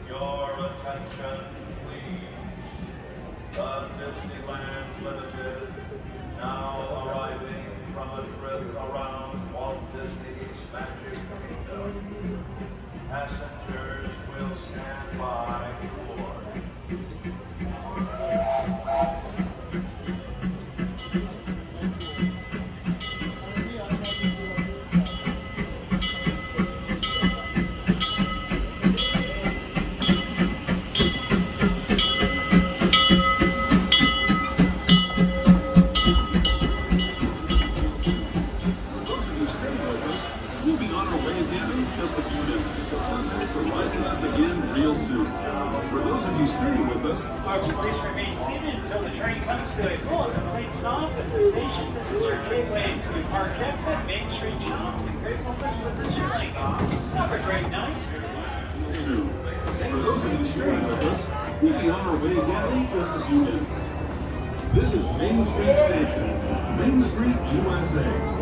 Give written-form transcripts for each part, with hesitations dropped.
Your attention, please. The Disneyland Limited, now arriving from a trip around Walt Disney's Magic Kingdom. Passengers will stand by to board. Please remain seated until the train comes to a full and complete stop at the station. This is your gateway to Park Exit, Main Street Shops, and gratefulness for this journey. Have a great night. Soon. For those of you staying with us, we'll be on our way again in just a few minutes. This is Main Street Station, Main Street, USA.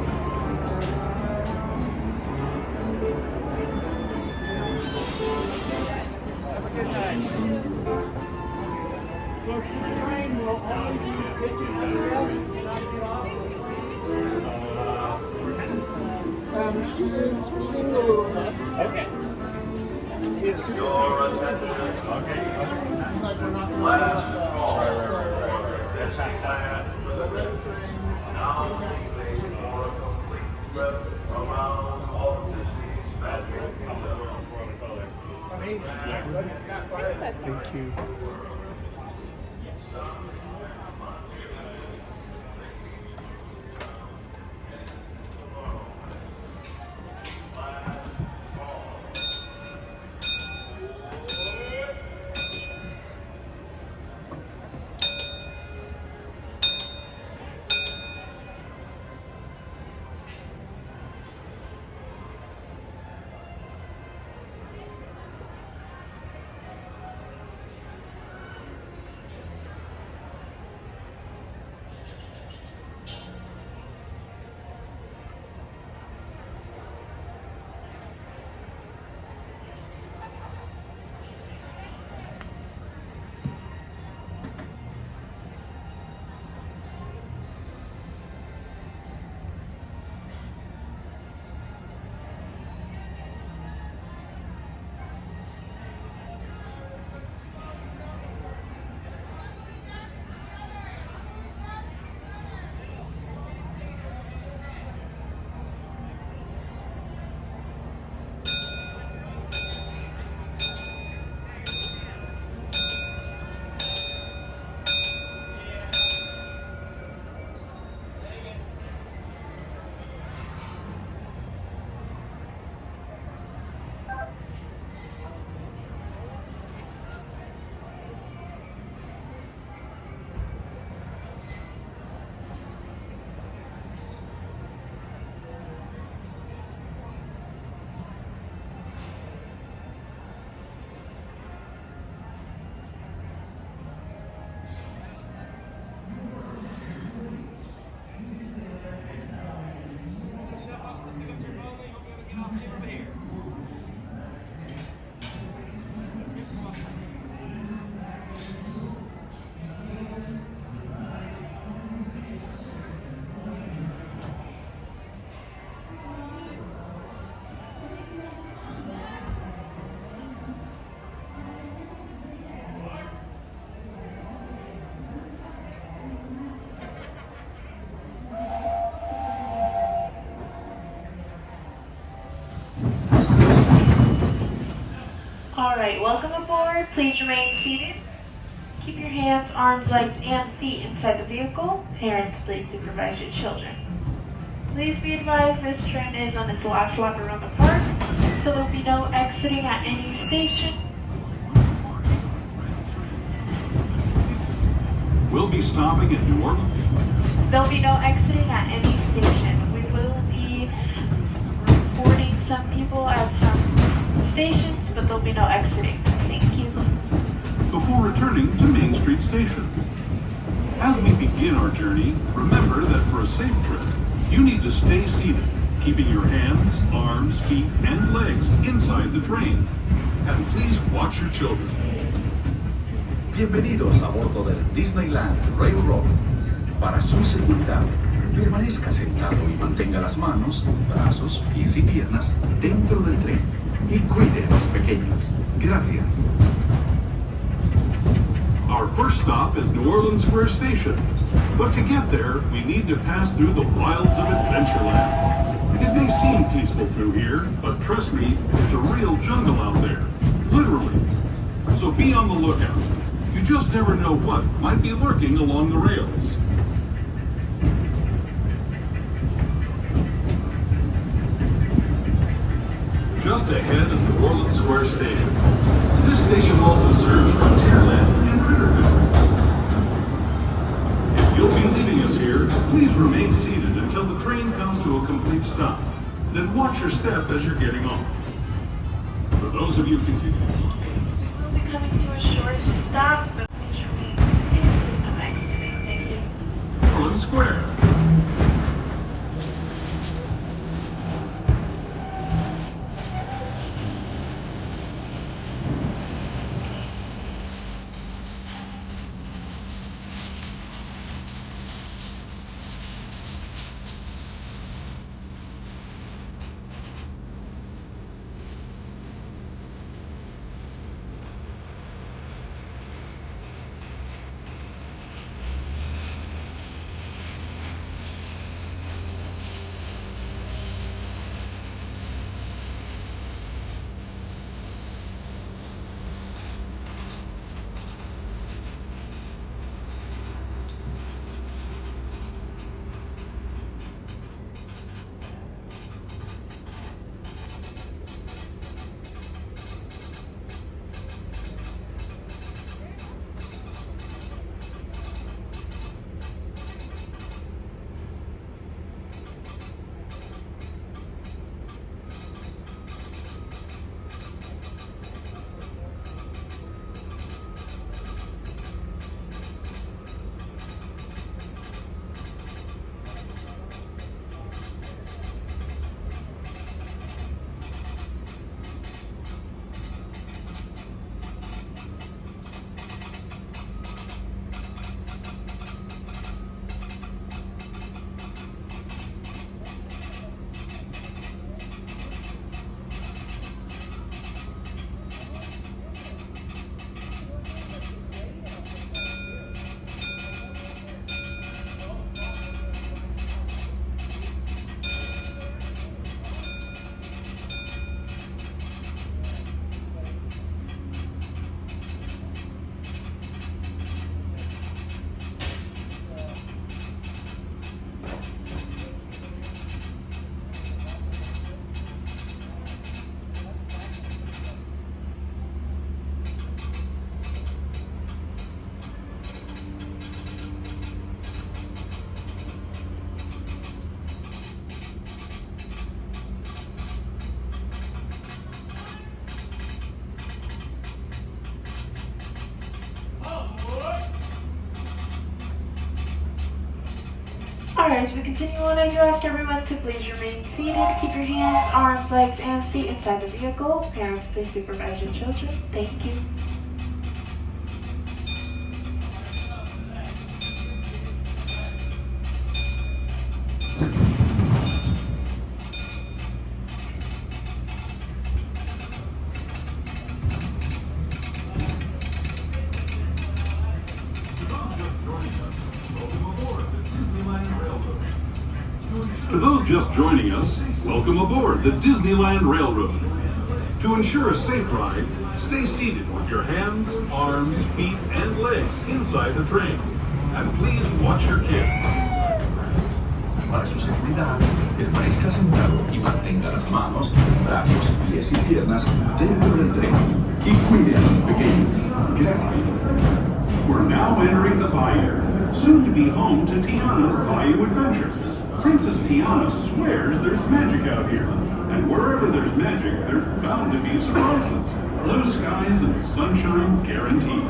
Folks, this train will always be 1,500 rails. Do not get off. She is speaking a little bit. Okay. Yes, Your attention. it's like we're not going Last call. to Disneyland Limited, now leaving for a complete trip around Walt Disney's Magic Kingdom. Amazing. Thank you. Alright, welcome aboard. Please remain seated. Keep your hands, arms, legs, and feet inside the vehicle. Parents, please supervise your children. Please be advised this train is on its last lap around the park, so there will be no exiting at any station. We'll be stopping at New Orleans. There'll be no exiting at any station. We will be reporting some people at some stations, but there'll be no exiting. Thank you. Before returning to Main Street Station. As we begin our journey, remember that for a safe trip, you need to stay seated, keeping your hands, arms, feet, and legs inside the train. And please watch your children. Bienvenidos a bordo del Disneyland Railroad. Para su seguridad, permanezca sentado y mantenga las manos, brazos, pies y piernas dentro del tren. Y cuide a los pequeños. Gracias. Our first stop is New Orleans Square Station. But to get there, we need to pass through the wilds of Adventureland. It may seem peaceful through here, but trust me, it's a real jungle out there. Literally. So be on the lookout. You just never know what might be lurking along the rails. Just ahead is New Orleans Square Station. This station also serves Frontierland and Critter. If you'll be leaving us here, please remain seated until the train comes to a complete stop. Then watch your step as you're getting off. For those of you continuing We'll be coming to a short stop, but please remain seated. Thank you. New Orleans Square. Alright, as we continue on, I do ask everyone to please remain seated. Keep your hands, arms, legs, and feet inside the vehicle. Parents, please supervise your children. Thank you. To those just joining us, welcome aboard the Disneyland Railroad. To ensure a safe ride, stay seated with your hands, arms, feet, and legs inside the train. And please watch your kids. Para su seguridad, permanezca sentado y mantenga las manos, brazos, pies y piernas dentro del tren. Y cuide a los pequeños. Gracias. We're now entering the bayou, soon to be home to Tiana's Bayou Adventure. Princess Tiana swears there's magic out here, and wherever there's magic, there's bound to be surprises. Blue skies and sunshine guaranteed.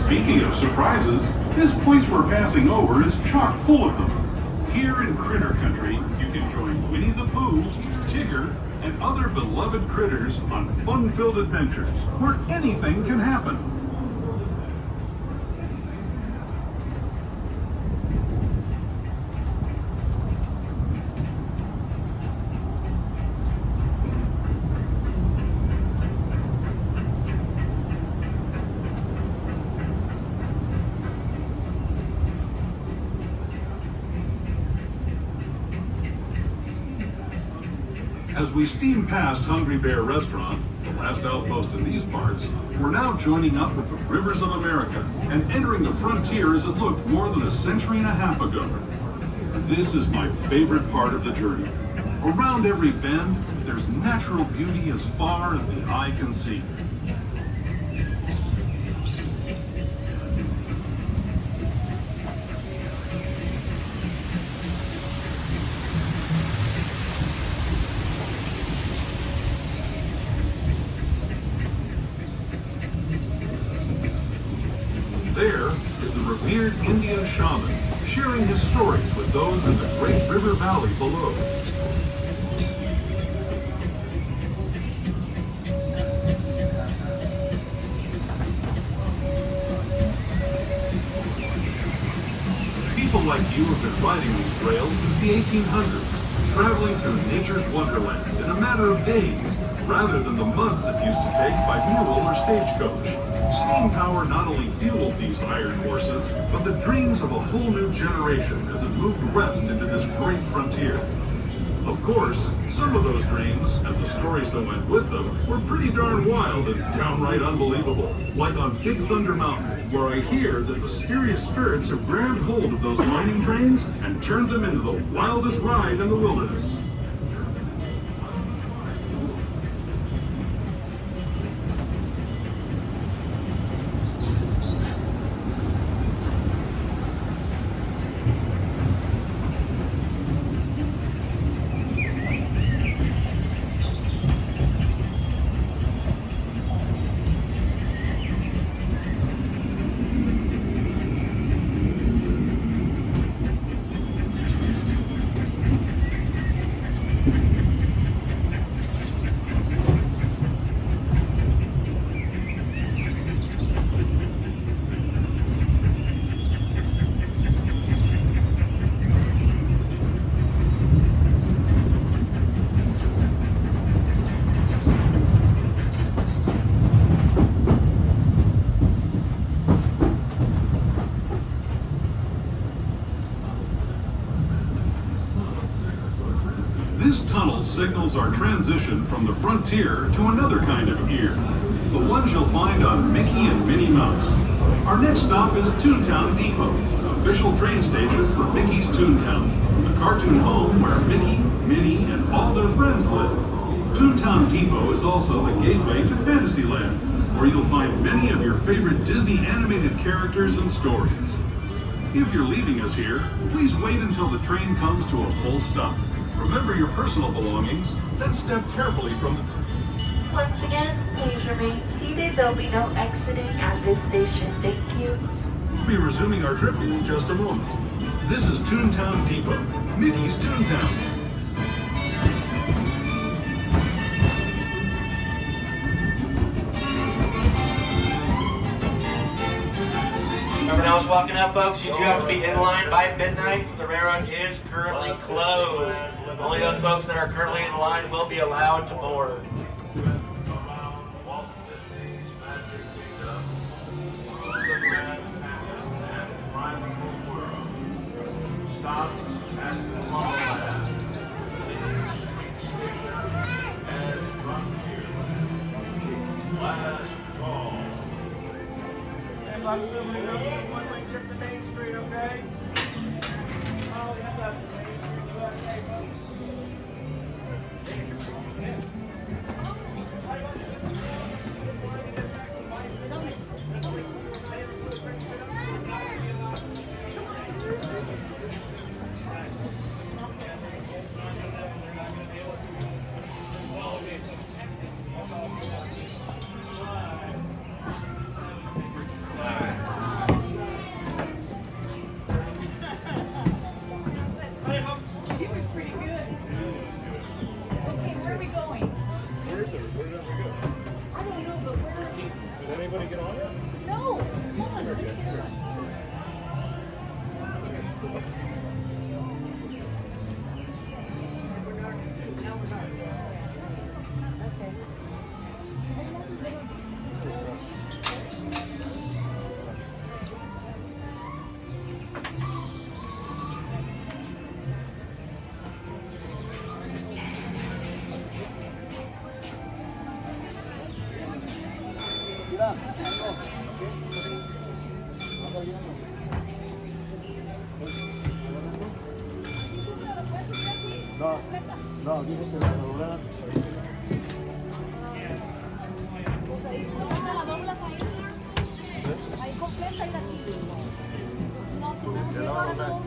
Speaking of surprises, this place we're passing over is chock full of them. Here in Critter Country, you can join Winnie the Pooh, Tigger, and other beloved critters on fun-filled adventures where anything can happen. As we steam past Hungry Bear Restaurant, the last outpost in these parts, we're now joining up with the rivers of America and entering the frontier as it looked more than a century and a half ago. This is my favorite part of the journey. Around every bend, there's natural beauty as far as the eye can see. There is the revered Indian shaman sharing his stories with those in the great river valley below. People like you have been riding these trails since the 1800s, traveling through nature's wonderland in a matter of days, rather than the months it used to take by mule or stagecoach. Steam power not only fueled these iron horses, but the dreams of a whole new generation as it moved west into this great frontier. Of course, some of those dreams, and the stories that went with them, were pretty darn wild and downright unbelievable. Like on Big Thunder Mountain, where I hear that mysterious spirits have grabbed hold of those mining trains and turned them into the wildest ride in the wilderness. This tunnel signals our transition from the frontier to another kind of ear, the ones you'll find on Mickey and Minnie Mouse. Our next stop is Toontown Depot, official train station for Mickey's Toontown, the cartoon home where Mickey, Minnie, and all their friends live. Toontown Depot is also the gateway to Fantasyland, where you'll find many of your favorite Disney animated characters and stories. If you're leaving us here, please wait until the train comes to a full stop. Remember your personal belongings, then step carefully from the... Once again, please remain seated. There will be no exiting at this station. Thank you. We'll be resuming our trip in just a moment. This is Toontown Depot, Mickey's Toontown. Remember now, as walking up, folks, you do have to be in line by midnight. The railroad is currently closed. Only those folks that are currently in line will be allowed to board. Walt Disney's Magic Kingdom, Wonderland and Primeval World. Stop at Tomorrowland, and Frontierland. Last call. One-way trip to Main Street, okay? Oh, we have that Main Street USA, folks. No, no, dice que la doblaran. La doblas ahí. Ahí completa y la quitas. No, tú no vas a todo.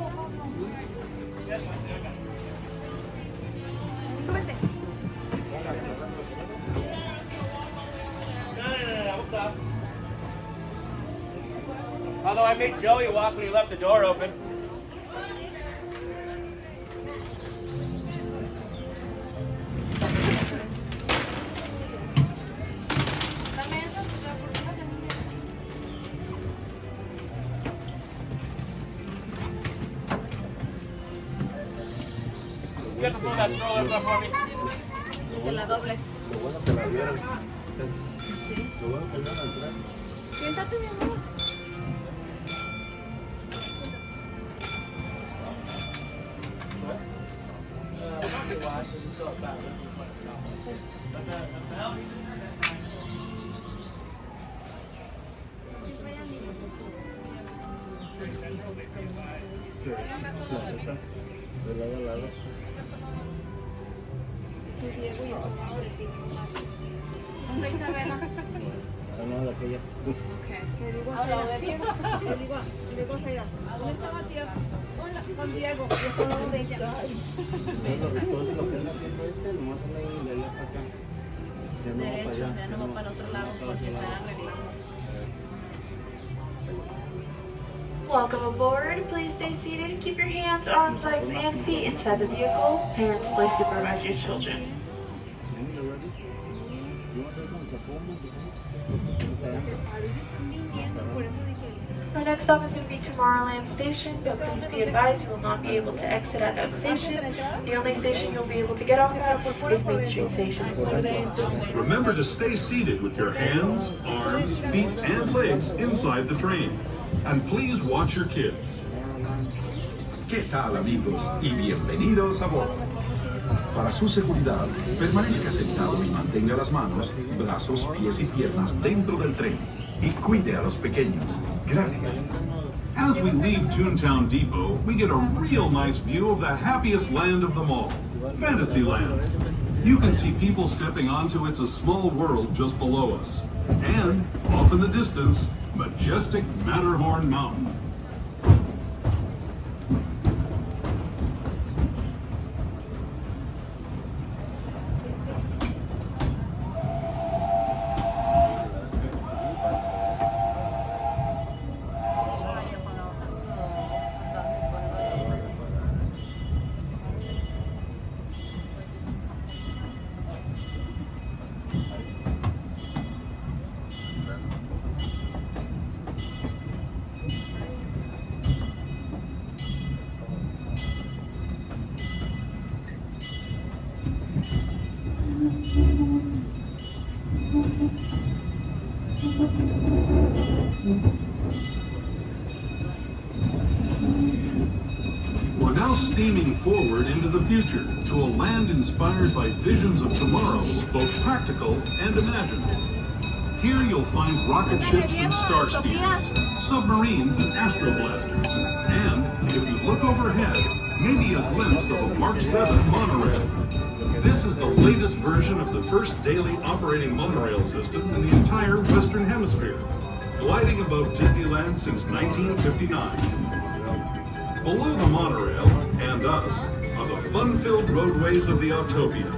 Súbete. We'll stop. Although I made Joey walk when he left the door open. You have to pull that stroller up for me. Que la dobles. Lo bueno que la vieron. Lo bueno que vieron al tren. Siéntate, mi amor. De lado a lado. ¿Dónde Isabela? Al lado de aquella. Le digo a Zaira. Le digo a Zaira. ¿Dónde estaba tía? Con Diego. Yo estoy al lado de ella. Entonces lo que anda haciendo nomás anda ahí de allá para acá. Ya no va para Derecho, allá. ya no va para el otro lado porque están arreglando. Welcome aboard. Please stay seated. Keep your hands, arms, legs, and feet inside the vehicle. Parents, please supervise your children. Our next stop is going to be Tomorrowland Station, but please be advised you will not be able to exit at that station. The only station you'll be able to get off at is Main Street Station. Remember to stay seated with your hands, arms, feet, and legs inside the train. And please watch your kids. ¿Qué tal, amigos? Y bienvenidos a bordo. Para su seguridad, permanezca sentado y mantenga las manos, brazos, pies y piernas dentro del tren. Y cuide a los pequeños. Gracias. As we leave Toontown Depot, we get a real nice view of the happiest land of them all, Fantasyland. You can see people stepping onto It's a Small World just below us. And, off in the distance, majestic Matterhorn Mountain. We're now steaming forward into the future to a land inspired by visions of tomorrow, both practical and imagined. Here you'll find rocket ships and star speeders, submarines and astroblasters, and, if you look overhead, maybe a glimpse of a Mark 7 monorail. This is the latest version of the first daily operating monorail system in the entire Western Hemisphere, gliding above Disneyland since 1959. Below the monorail, and us, are the fun-filled roadways of the Autopia.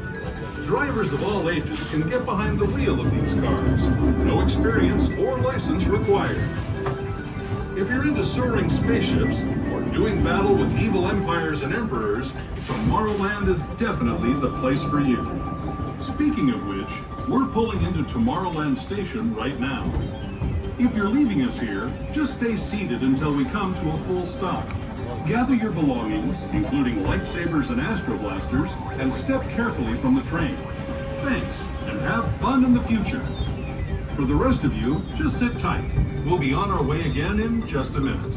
Drivers of all ages can get behind the wheel of these cars. No experience or license required. If you're into soaring spaceships or doing battle with evil empires and emperors, Tomorrowland is definitely the place for you. Speaking of which, we're pulling into Tomorrowland Station right now. If you're leaving us here, just stay seated until we come to a full stop. Gather your belongings, including lightsabers and astroblasters, and step carefully from the train. Thanks, and have fun in the future. For the rest of you, just sit tight. We'll be on our way again in just a minute.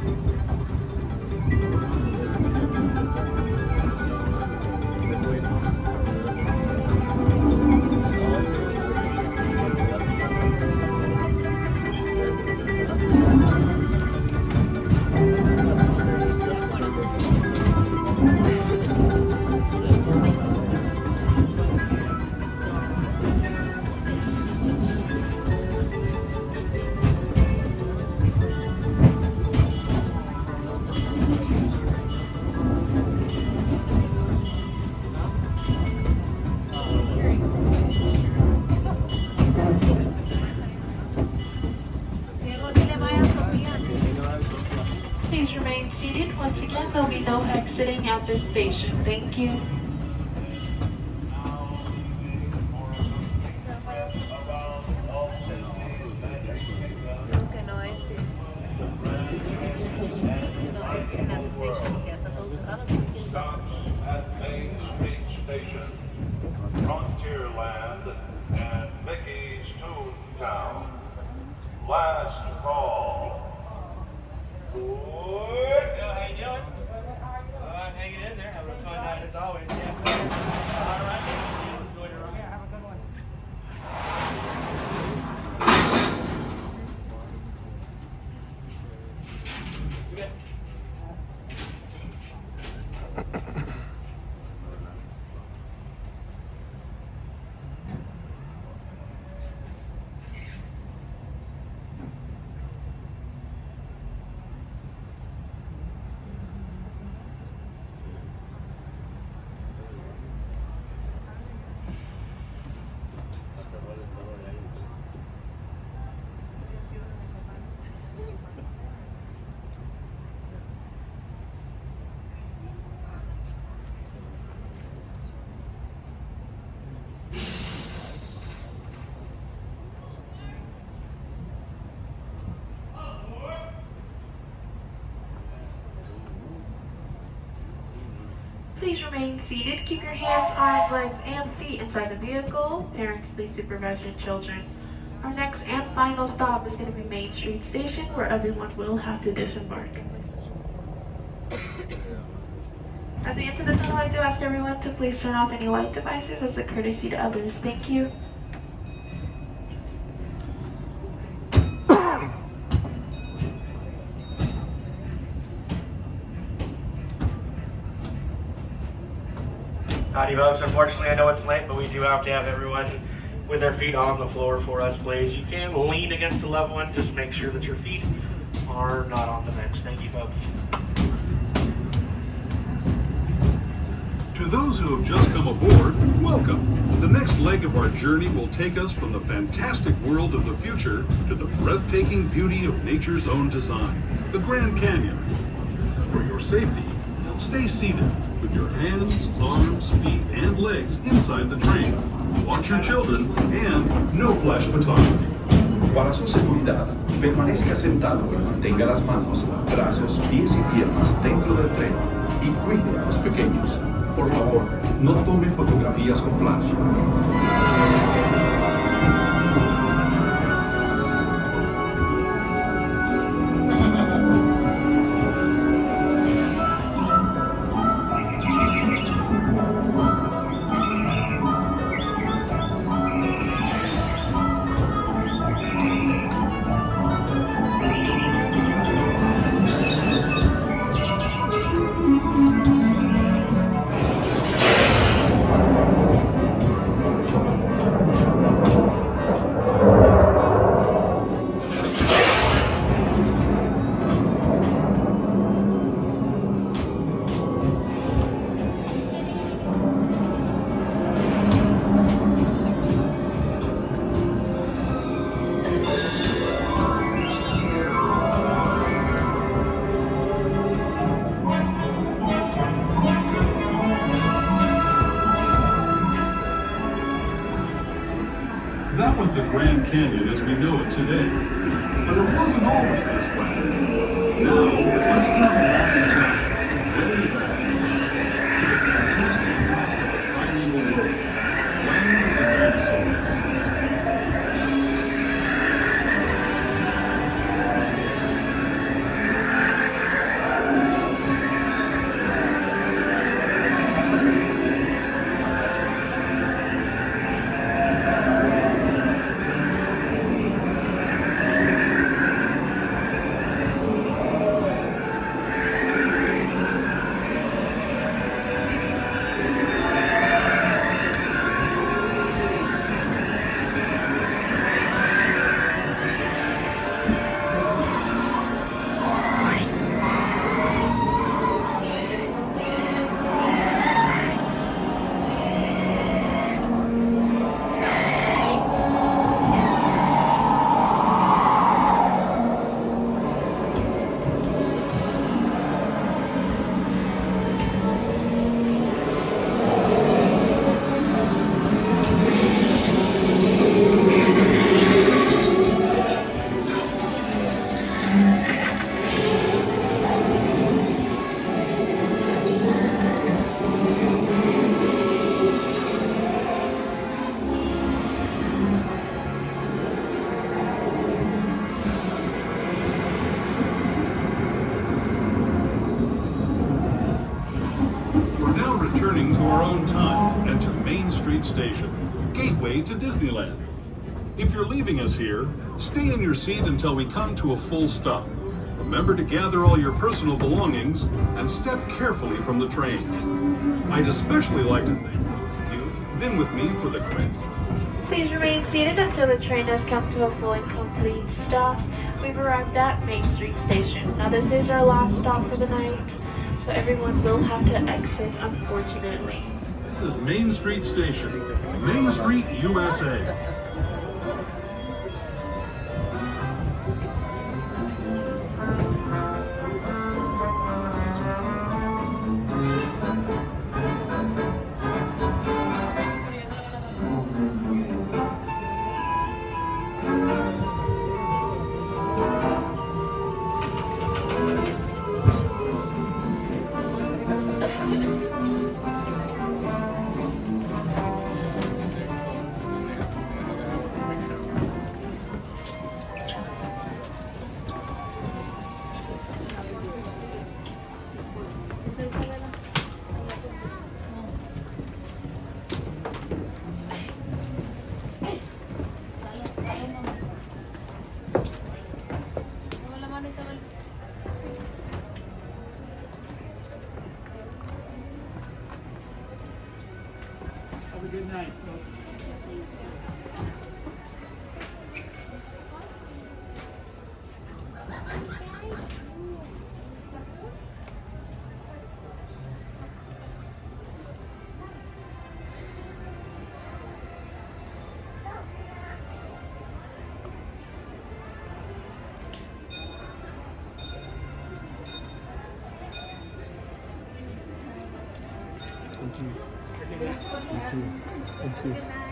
exiting at this station. Thank you. Creo que no exit. No exit at the station porque ya está todo usado. At Main Street stations, Frontierland and Mickey's Toontown. Last call. Good. How you doing? Hanging in there, having a fun night as always. Yes, sir. All right. Enjoy your ride. Yeah, have a good one. Please remain seated. Keep your hands, arms, legs, and feet inside the vehicle. Parents, please supervise your children. Our next and final stop is going to be Main Street Station, where everyone will have to disembark. As we enter the tunnel, I do ask everyone to please turn off any light devices as a courtesy to others. Thank you. Howdy folks, unfortunately I know it's late, but we do have to have everyone with their feet on the floor for us, please. You can lean against a loved one, just make sure that your feet are not on the bench. Thank you folks. To those who have just come aboard, welcome. The next leg of our journey will take us from the fantastic world of the future to the breathtaking beauty of nature's own design, the Grand Canyon. For your safety, stay seated with your hands, arms, feet, and legs inside the train. Watch your children and no flash photography. Para su seguridad, permanezca sentado y mantenga las manos, brazos, pies y piernas dentro del tren y cuide a los pequeños. Por favor, no tome fotografías con flash. That was the Grand Canyon as we know it today. But it wasn't always this way. Now, let's turn back in time, way back, to the fantastic past of a primeval world, land of the dinosaurs. Station, gateway to Disneyland. If you're leaving us here, stay in your seat until we come to a full stop. Remember to gather all your personal belongings and step carefully from the train. I'd especially like to thank those of you who've been with me for the grand. Please remain seated until the train has come to a full and complete stop. We've arrived at Main Street Station. Now this is our last stop for the night, so everyone will have to exit, unfortunately. This is Main Street Station, Main Street, USA. Have a good night, folks. Thank you. Thank you.